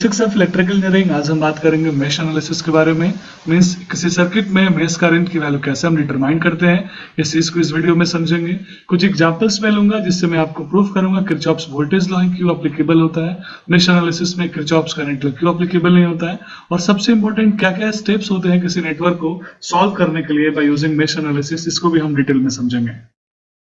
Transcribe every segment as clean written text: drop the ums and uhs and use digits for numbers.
Basics of electrical engineering. आज हम बात करेंगे मेश एनालिसिस के बारे में। मींस किसी सर्किट में मेश करंट की वैल्यू कैसे हम डिटरमाइन करते हैं, इस चीज को इस वीडियो में समझेंगे। कुछ एग्जांपल्स मैं लूंगा जिससे मैं आपको प्रूफ करूंगा किरचॉफ्स वोल्टेज लॉ क्यों एप्लीकेबल होता है, मेश एनालिसिस में किरचॉफ्स करंट लॉ क्यों एप्लीकेबल नहीं होता है, और सबसे इंपॉर्टेंट क्या क्या स्टेप्स होते हैं किसी नेटवर्क को सॉल्व करने के लिए बाय यूजिंग मेश एनालिसिस, इसको भी हम डिटेल में समझेंगे।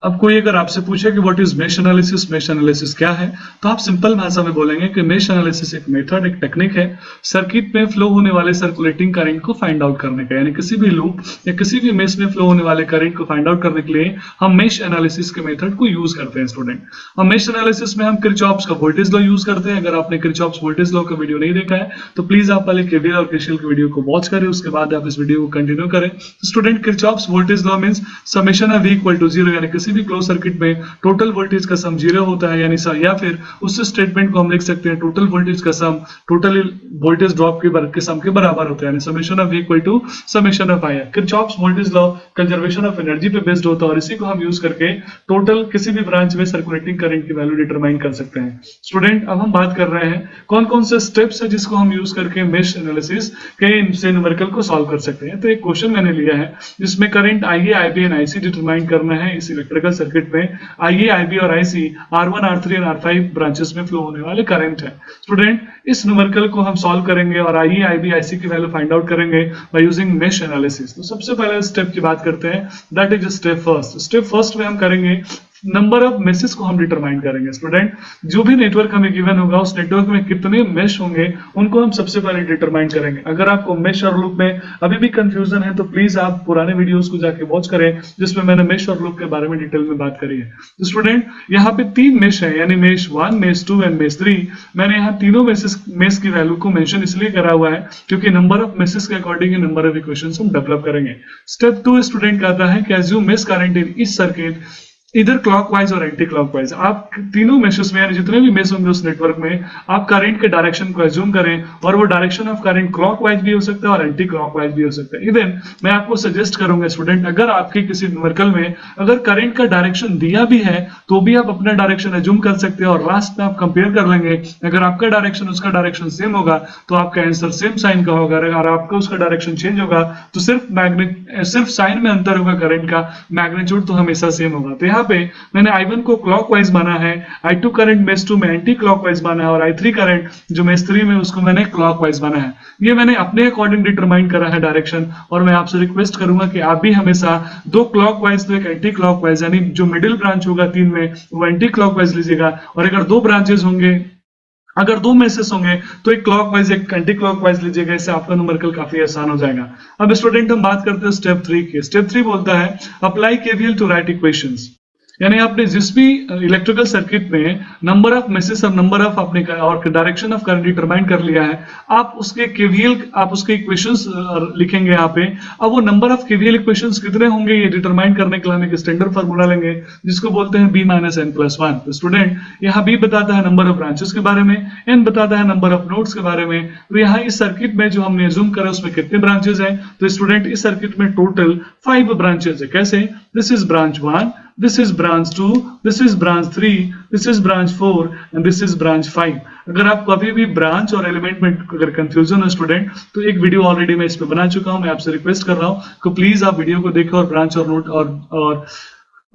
अब कोई अगर आपसे पूछे कि व्हाट इज मेश एनालिसिस क्या है, तो आप सिंपल भाषा में बोलेंगे कि मेश एनालिसिस एक मेथड, एक टेक्निक है सर्किट में फ्लो होने वाले सर्कुलेटिंग करंट को फाइंड आउट करने का। यानी किसी भी लूप या किसी भी मेश में फ्लो होने वाले करंट को फाइंड आउट करने के लिए हम मेश एनालिसिस के मेथड को यूज करते हैं स्टूडेंट। अब मेश एनालिसिस में हम किरचॉफ्स का वोल्टेज लॉ यूज करते हैं। अगर आपने किरचॉफ्स वोल्टेज लॉ का वीडियो नहीं देखा है तो प्लीज आप पहले केवीएल और केसीएल की वीडियो को वॉच करें, उसके बाद आप इस वीडियो को कंटिन्यू करें। Student, Kirchhoff's voltage law means summation of V equal to 0, यानी किसी भी क्लोज सर्किट में टोटल वोल्टेज का सम 0 होता है, यानी या फिर उस स्टेटमेंट को हम लिख सकते हैं टोटल वोल्टेज का सम टोटल वोल्टेज ड्रॉप के सम के बराबर होता है, यानी summation of V equal to summation of I। Kirchhoff's voltage law conservation of energy पे बेस्ड होता है और इसी को हम यूज करके टोटल किसी भी ब्रांच में सर्कुलेटिंग करंट की वैल्यू डिटरमाइन कर सकते हैं। स्टूडेंट, अब हम बात कर रहे हैं कौन कौन से स्टेप्स है जिसको हम यूज करके मेश एनालिसिस के से न्यूमेरिकल को सॉल्व कर सकते हैं। तो एक क्वेश्चन मैंने लिया है जिसमें current IA, IB and IC determine करना है। इस इलेक्ट्रिकल सर्किट में IA, IB और IC R1, R3 और R5 ब्रांचेस में फ्लो होने वाले करंट है। स्टूडेंट, इस न्यूमेरिकल को हम सॉल्व करेंगे और IA, IB, IC की वैल्यू फाइंड आउट करेंगे बाय यूजिंग मेश एनालिसिस। तो सबसे पहले स्टेप की बात करते हैं, that is step first. Step first में हम करेंगे नंबर ऑफ मेसेस को हम डिटरमाइन करेंगे। स्टूडेंट, जो भी नेटवर्क हमें गिवन होगा उस नेटवर्क में कितने मेश होंगे उनको हम सबसे पहले डिटरमाइन करेंगे। अगर आपको मेश और लूप में अभी भी कंफ्यूजन है तो प्लीज आप पुराने वीडियोस को जाके वॉच करें जिसमें मैंने मेश और लूप के बारे में डिटेल में बात करी है। तो स्टूडेंट, यहाँ पे 3 मेश है, यानी मेश 1, मेश 2 एंड मेश 3। मैंने यहाँ तीनों मेश की वैल्यू को मेंशन इसलिए करा हुआ है क्योंकि नंबर ऑफ मेसेस के अकॉर्डिंग नंबर ऑफ इक्वेशंस हम डेवलप करेंगे। स्टेप 2 स्टूडेंट कहता है कि assume mesh current in each circuit इधर क्लॉकवाइज और एंटी क्लॉकवाइज। आप तीनों मेशेस में यानी जितने भी मेश होंगे उस नेटवर्क में आप करंट के डायरेक्शन को एज्यूम करें और वो डायरेक्शन ऑफ करंट क्लॉकवाइज भी हो सकता है और एंटी क्लॉकवाइज भी हो सकता है। इवन मैं आपको सजेस्ट करूंगा स्टूडेंट, अगर आपके किसी न्यूमेरिकल में अगर करंट का डायरेक्शन दिया भी है तो भी आप अपना डायरेक्शन एज्यूम कर सकते हैं और लास्ट में आप कंपेयर कर लेंगे। अगर आपका डायरेक्शन उसका डायरेक्शन सेम होगा तो आपका आंसर सेम साइन का होगा। अगर आपका उसका डायरेक्शन चेंज होगा तो सिर्फ साइन में अंतर होगा, करंट का मैग्नीट्यूड तो हमेशा सेम होगा। तो यहाँ पे मैंने I1 को क्लॉकवाइज माना है, I2 करंट मेश 2 में एंटी क्लॉकवाइज माना है और I3 करंट जो मेश 3 में उसको मैंने क्लॉकवाइज माना है। ये मैंने अपने अकॉर्डिंग डिटरमाइन करा है डायरेक्शन, और मैं आपसे रिक्वेस्ट करूंगा कि आप भी हमेशा 2 क्लॉकवाइज तो एक एंटी क्लॉकवाइज, यानी जो मिडिल ब्रांच होगा 3 में वो एंटी क्लॉकवाइज लीजिएगा, और अगर 2 ब्रांचेस होंगे, अगर 2 मेसेस होंगे तो एक क्लॉकवाइज एक एंटी क्लॉकवाइज लीजिएगा। इससे आपका न्यूमेरिकल काफी आसान हो जाएगा। अब स्टूडेंट, हम बात करते हैं स्टेप 3 की। स्टेप 3 बोलता है apply KVL to write equations. यानी आपने जिस भी इलेक्ट्रिकल सर्किट में नंबर ऑफ मेसेस और नंबर ऑफ आपने और डायरेक्शन ऑफ करंट डिटरमाइन कर लिया है, आप उसके केवीएल आप उसके इक्वेशंस लिखेंगे यहाँ पे। अब वो नंबर ऑफ केवीएल इक्वेशंस कितने होंगे ये डिटरमाइन करने के लिए हम एक स्टैंडर्ड फार्मूला लेंगे जिसको बोलते हैं b माइनस n प्लस 1। तो स्टूडेंट, यहाँ b बताता है नंबर ऑफ ब्रांचेस के बारे में, n बताता है नंबर ऑफ नोड्स के बारे में। तो यहाँ इस सर्किट में जो हमने अज्यूम करा उसमें कितने ब्रांचेस हैं, तो स्टूडेंट इस सर्किट में टोटल 5 ब्रांचेस है। कैसे? This is branch 1, this is branch 2, this is branch 3, this is branch 4 and this is branch 5। अगर आपको अभी भी ब्रांच और एलिमेंट में अगर कंफ्यूजन है स्टूडेंट तो एक वीडियो ऑलरेडी मैं इस पे बना चुका हूं। मैं आपसे रिक्वेस्ट कर रहा हूं कि प्लीज आप वीडियो को देखें और ब्रांच और नोट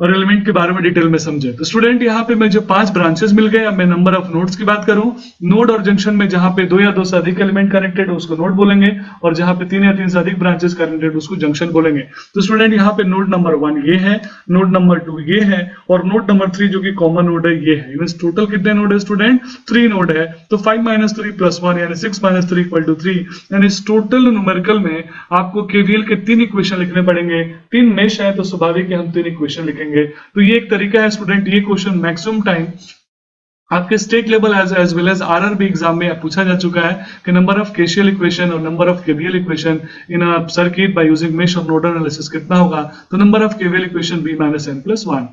और एलिमेंट के बारे में डिटेल में समझे। तो स्टूडेंट, यहाँ पे मैं जो 5 ब्रांचेस मिल गए, अब मैं नंबर ऑफ नोड्स की बात करूं, नोड और जंक्शन में जहां पे 2 या 2 से अधिक एलिमेंट कनेक्टेड उसको नोड बोलेंगे, और जहां पे 3 या 3 से अधिक ब्रांचेस कनेक्टेड उसको जंक्शन बोलेंगे। तो स्टूडेंट, यहाँ पे नोड नंबर 1 ये है, नोड नंबर 2 ये है, और नोड नंबर 3 जो कि कॉमन नोड है ये है। मींस टोटल कितने नोड है स्टूडेंट? 3 नोड है। तो 5 माइनस 3 प्लस 1 यानी 6 माइनस 3 इक्वल टू 3। यानी इस टोटल न्यूमेरिकल में आपको केवीएल के 3 इक्वेशन लिखने पड़ेंगे। 3 मेश है तो स्वाभाविक है हम 3 इक्वेशन लिखेंगे। तो ये एक तरीका है स्टूडेंट। ये क्वेश्चन मैक्सिमम टाइम आपके state level as well as RRB exam में पूछा जा चुका है कि नंबर ऑफ केसीएल इक्वेशन और number of KVL equation in a circuit by using mesh और नोडल एनालिसिस कितना होगा। तो number of KVL equation b minus n plus 1।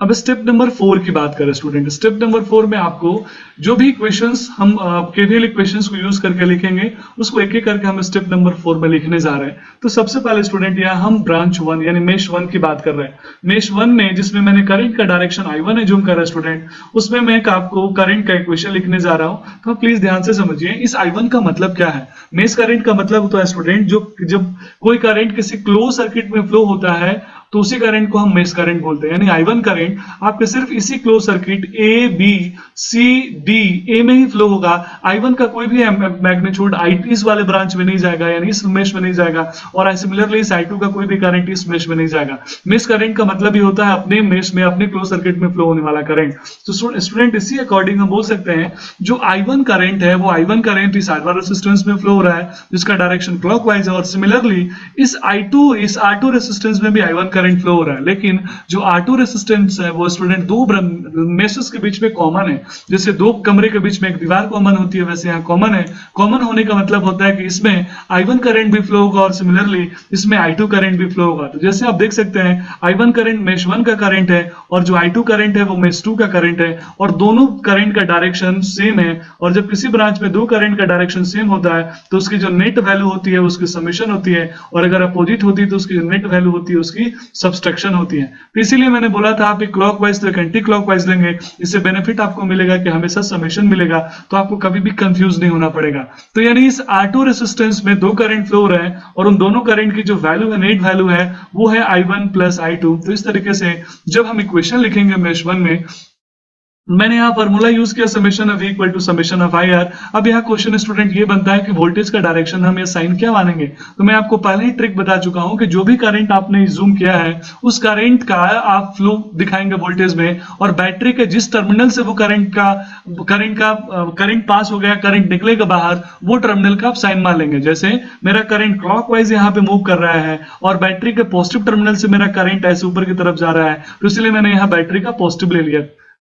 अब स्टेप नंबर 4 की बात करें स्टूडेंट, स्टेप नंबर 4 में आपको जो भी इक्वेशंस हम केवीएल इक्वेशंस को यूज करके लिखेंगे उसको एक एक करके हम स्टेप नंबर 4 में लिखने जा रहे हैं। तो सबसे पहले स्टूडेंट यहाँ हम ब्रांच 1 यानी मेश 1 की बात कर रहे हैं। मेश 1 में जिसमें मैंने करंट का डायरेक्शन I1 एज्यूम कर रहा है स्टूडेंट, उसमें मैं आपको करंट का इक्वेशन लिखने जा रहा हूं। तो प्लीज ध्यान से समझिए इस I1 का मतलब क्या है। मेश करंट का मतलब होता है स्टूडेंट जो जब कोई करंट किसी क्लोज सर्किट में फ्लो होता है तो उसी करंट को हम मेश करंट बोलते हैं। यानी I1 करंट आपके सिर्फ इसी close circuit A B C D A में ही फ्लो होगा। I1 का कोई भी मैग्नीट्यूड इस वाले ब्रांच में नहीं जाएगा, यानी इस मेश में नहीं जाएगा, और सिमिलरली इस I2 का कोई भी करंट इस मेश में नहीं जाएगा। मेश करंट का मतलब ही होता है अपने मेश में अपने क्लोज सर्किट में फ्लो होने वाला करंट। तो स्टूडेंट इसी अकॉर्डिंग हम बोल सकते हैं जो I1 करंट है वो I1 करंट इस R1 रेजिस्टेंस में फ्लो हो रहा है जिसका डायरेक्शन क्लॉकवाइज है, और सिमिलरली इस R2 रेजिस्टेंस में भी I1 करंट फ्लो हो रहा है। लेकिन जो R2 रेजिस्टेंस है वो स्टूडेंट दो मेसेस के बीच में कॉमन है। जैसे दो कमरे के बीच में एक दीवार कॉमन होती है वैसे यहाँ कॉमन है। कॉमन होने का मतलब होता है कि इसमें I1 करंट भी फ्लो होगा और सिमिलरली इसमें I2 करंट भी फ्लो होगा। तो जैसे आप देख सकते हैं I1 करंट मेश 1 का करंट है और जो I2 करंट है वो मेश 2 का करंट है, और दोनों करंट का डायरेक्शन सेम है। और जब किसी ब्रांच में दो करंट का डायरेक्शन सेम होता है तो उसकी जो नेट वैल्यू होती है उसकी समेशन होती है, और अगर अपोजिट होती है तो उसकी नेट वैल्यू होती है उसकी सब्सट्रैक्शन होती है। तो इसीलिए मैंने बोला था आप क्लॉकवाइज तो एंटी क्लॉकवाइज लेंगे, इससे बेनिफिट आपको मिलेगा कि हमेशा समेशन मिलेगा, तो आपको कभी भी कंफ्यूज नहीं होना पड़ेगा। तो यानी इस R2 रेजिस्टेंस में दो करंट फ्लो हो रहे हैं और उन दोनों करंट की जो वैल्यू है नेट वैल्यू है वो है I1 प्लस I2। तो इस तरीके से जब हम इक्वेशन लिखेंगे मेश 1 में, मैंने यहाँ फॉर्मूला यूज किया summation of V equal to summation of IR। अब यहाँ क्वेश्चन स्टूडेंट ये बनता है कि वोल्टेज का डायरेक्शन हम ये साइन क्या मानेंगे। तो मैं आपको पहले ही ट्रिक बता चुका हूं कि जो भी करंट आपने जूम किया है उस करंट का आप फ्लो दिखाएंगे वोल्टेज में, और बैटरी के जिस टर्मिनल से वो करंट पास हो गया, करंट निकलेगा बाहर, वो टर्मिनल का आप साइन मान लेंगे। जैसे मेरा करंट क्लॉकवाइज यहाँ पे मूव कर रहा है और बैटरी के पॉजिटिव टर्मिनल से मेरा करंट ऐसे ऊपर की तरफ जा रहा है, तो इसलिए मैंने यहाँ बैटरी का पॉजिटिव ले लिया।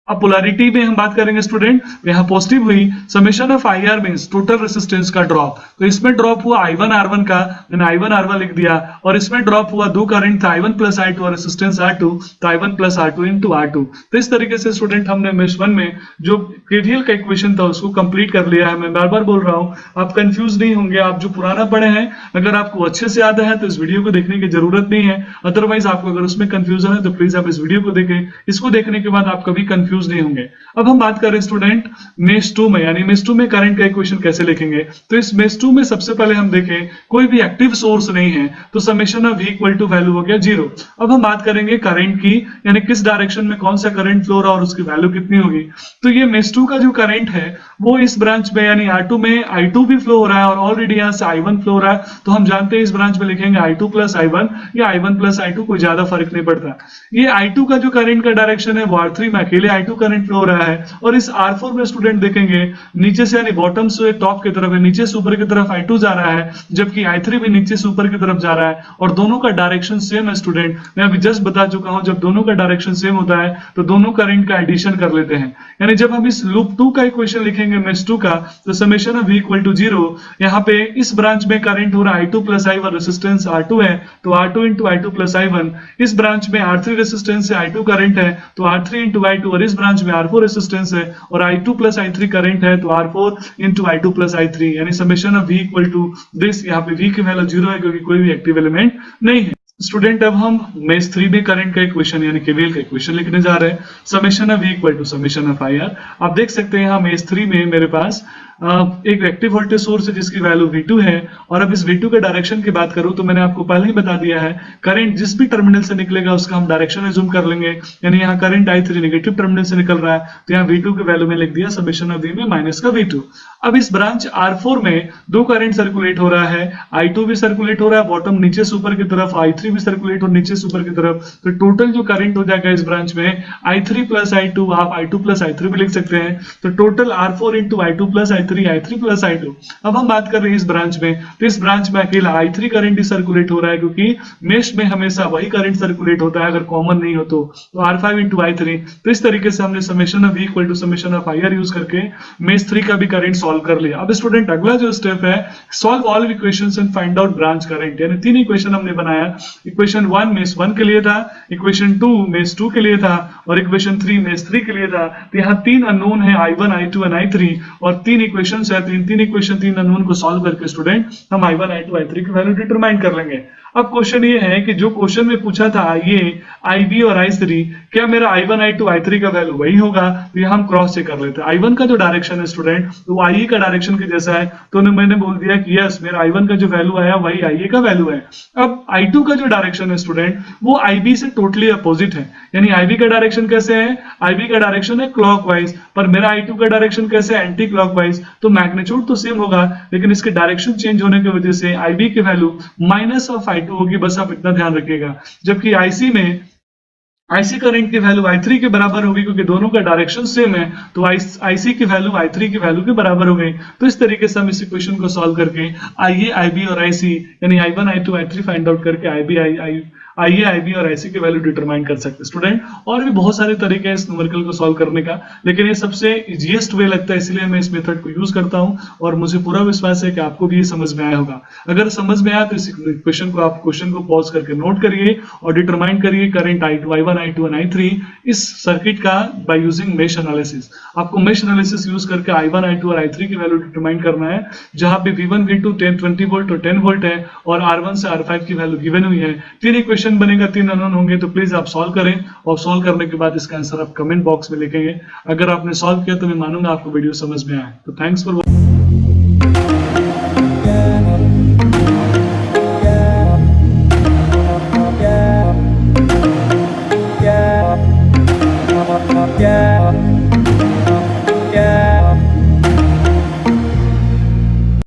अब पोलैरिटी में हम बात करेंगे स्टूडेंट, यहाँ पॉजिटिव हुई, summation of IR means total resistance का ड्रॉप। तो इसमें ड्रॉप हुआ I1 R1 का, मैंने I1 R1 लिख दिया, और इसमें ड्रॉप हुआ दो करंट था I1 प्लस I2 और रेजिस्टेंस R2, तो I1 plus R2 into R2। तो इस तरीके से स्टूडेंट हमने मेश 1 में जो KVL का इक्वेशन था उसको कंप्लीट कर लिया है। मैं बार बार बोल रहा हूँ आप कंफ्यूज नहीं होंगे। आप जो पुराना पढ़े हैं अगर आपको अच्छे से याद है तो इस वीडियो को देखने की जरूरत नहीं है, अदरवाइज आपको अगर उसमें कंफ्यूजन है तो प्लीज आप इस वीडियो को देखें। इसको देखने के बाद आप कभी कंफ्यूज नहीं होंगे। अब हम बात करें स्टूडेंट मेश 2 में, यानी मेश 2 में करंट का इक्वेशन कैसे लिखेंगे। तो इस मेश 2 में सबसे पहले हम देखें कोई भी एक्टिव सोर्स नहीं है तो summation of V equal to value हो गया 0। अब हम बात करेंगे करंट की, यानी किस डायरेक्शन में कौन सा करंट फ्लो रहा और उसकी वैल्यू कितनी होगी। तो ये मेश 2 का जो करंट है वो इस ब्रांच में यानी R2 में I2 भी फ्लो हो रहा है और ऑलरेडी यहाँ से I1 फ्लो हो रहा है, तो हम जानते हैं इस ब्रांच में लिखेंगे I2 प्लस I1 या I1 प्लस I2, कोई ज्यादा फर्क नहीं पड़ता। ये I2 का जो करंट का डायरेक्शन है वो R3 में अकेले I2 करंट फ्लो हो रहा है, और इस R4 में स्टूडेंट देखेंगे नीचे से यानी बॉटम से टॉप की तरफ है, नीचे से ऊपर की तरफ I2 जा रहा है, जबकि I3 भी नीचे से ऊपर की तरफ जा रहा है, और दोनों का डायरेक्शन सेम है स्टूडेंट। मैं अभी जस्ट बता चुका हूं जब दोनों का डायरेक्शन सेम होता है तो दोनों करंट का एडिशन कर लेते हैं। यानी जब हम इस लूप 2 का इक्वेशन लिखेंगे मेश 2 का, तो summation of V equal to 0, यहाँ पे इस ब्रांच में करंट हो रहा है I2 plus I1, resistance R2 है तो R2 into I2 plus I1। इस ब्रांच में R3 रेजिस्टेंस से I2 करंट है तो R3 इंटू I2, और इस ब्रांच में R4 रेजिस्टेंस है और I2 प्लस I3 करंट है तो R4 into I2 plus I3, यानी summation of V equal to this. यहाँ पे V की वैल्यू 0 है क्योंकि कोई भी एक्टिव एलिमेंट नहीं है। स्टूडेंट अब हम मेश 3 में करंट का इक्वेशन यानी KVL का इक्वेशन लिखने जा रहे हैं। Summation of V equal to summation of IR। आप देख सकते हैं यहाँ मेश 3 में मेरे पास एक एक्टिव वोल्टेज सोर्स है जिसकी वैल्यू V2 है, और अब इस V2 के डायरेक्शन की बात करूं तो मैंने आपको पहले ही बता दिया है करंट जिस भी टर्मिनल से निकलेगा उसका हम डायरेक्शन एज्यूम कर लेंगे। यानी यहाँ करंट I3 नेगेटिव टर्मिनल से निकल रहा है तो यहाँ V2 की वैल्यू में लिख दिया समेशन ऑफ V में माइनस का V2। अब इस ब्रांच R4 में दो करंट सर्कुलेट हो रहा है, I2 भी सर्कुलेट हो रहा है बॉटम नीचे से ऊपर की तरफ, I3 भी सर्कुलेट हो नीचे से ऊपर की तरफ, तो टोटल जो करंट हो जाएगा इस ब्रांच में I3 प्लस I2, आप I2 प्लस I3 भी लिख सकते हैं, तो total R4 into I2 plus I3 i3 plus i2। अब हम बात कर रहे हैं इस ब्रांच में, तो इस ब्रांच में अकेला i3 करंट ही सर्कुलेट हो रहा है, क्योंकि मेश में हमेशा वही करंट सर्कुलेट होता है अगर कॉमन नहीं हो तो R5 इंटू i3। तो इस तरीके से हमने summation of v equal to summation of ir use करके मेश 3 का भी करंट सॉल्व कर लिया। अब स्टूडेंट अगला जो स्टेप है, solve all equations and find out branch current, यानी 3 इक्वेशन हमने बनाया। इक्वेशन 1 मेश 1 के लिए था, इक्वेशन 2 मेश 2 के लिए था और इक्वेशन 3 मेश 3 के लिए था। तो यहाँ 3 अननोन है i1 i2 एंड i3 और 3 इक्वेशंस है, तीन इक्वेशन 3 अननोन को सॉल्व करके स्टूडेंट हम i1 i2 i3 की वैल्यू डिटरमाइन कर लेंगे। अब क्वेश्चन ये है कि जो क्वेश्चन में पूछा था ये IB और I3, क्या मेरा I1 I2 I3 का वैल्यू वही होगा? तो यहाँ हम क्रॉस चेक कर लेते हैं। I1 का जो डायरेक्शन है स्टूडेंट तो वो IE का डायरेक्शन के जैसा है, तो मैंने बोल दिया कि यस मेरा I1 का जो वैल्यू आया वही IE का वैल्यू है। अब I2 का जो डायरेक्शन है स्टूडेंट वो IB से टोटली अपोजिट है, यानी IB का डायरेक्शन कैसे है? IB का डायरेक्शन है क्लॉकवाइज, पर मेरा I2 का डायरेक्शन कैसे है? Anti clockwise. तो मैग्नीट्यूड तो सेम होगा लेकिन इसके डायरेक्शन चेंज होने की वजह से IB की वैल्यू माइनस ऑफ I2 होगी, बस आप इतना ध्यान रखिएगा। जबकि IC करंट की वैल्यू I3 के बराबर होगी, क्योंकि दोनों का डायरेक्शन सेम है, तो IC की वैल्यू I3 की वैल्यू के बराबर हो गई। तो इस तरीके से हम इस इक्वेशन को सॉल्व करके IA IB और IC यानी I1 I2 I3 find out करके IA IB और IC की वैल्यू डिटरमाइन कर सकते हैं स्टूडेंट। और भी बहुत सारे तरीके हैं इस न्यूमेरिकल को सॉल्व करने का, लेकिन ये सबसे इजीएस्ट वे लगता है, इसलिए मैं इस मेथड को यूज करता हूं और मुझे पूरा विश्वास है कि आपको भी ये समझ में आया होगा। अगर समझ में आया तो इस क्वेश्चन को पॉज करके नोट करिए और डिटरमाइन करिए करंट I1 I2 और I3 इस सर्किट का बाय यूजिंग मेश एनालिसिस। आपको मेश एनालिसिस यूज करके I1 I2 और I3 की वैल्यू डिटरमाइन करना है, जहां पे V1 V2 10 20 वोल्ट और 10 वोल्ट है और R1 से R5 की वैल्यू गिवन हुई है। 3 इक्वेशन बनेगा, 3 अननोन होंगे, तो प्लीज आप सॉल्व करें और सॉल्व करने के बाद इसका आंसर आप कमेंट बॉक्स में लिखेंगे। अगर आपने सॉल्व किया तो मैं मानूंगा आपको वीडियो समझ में आया। तो थैंक्स फॉर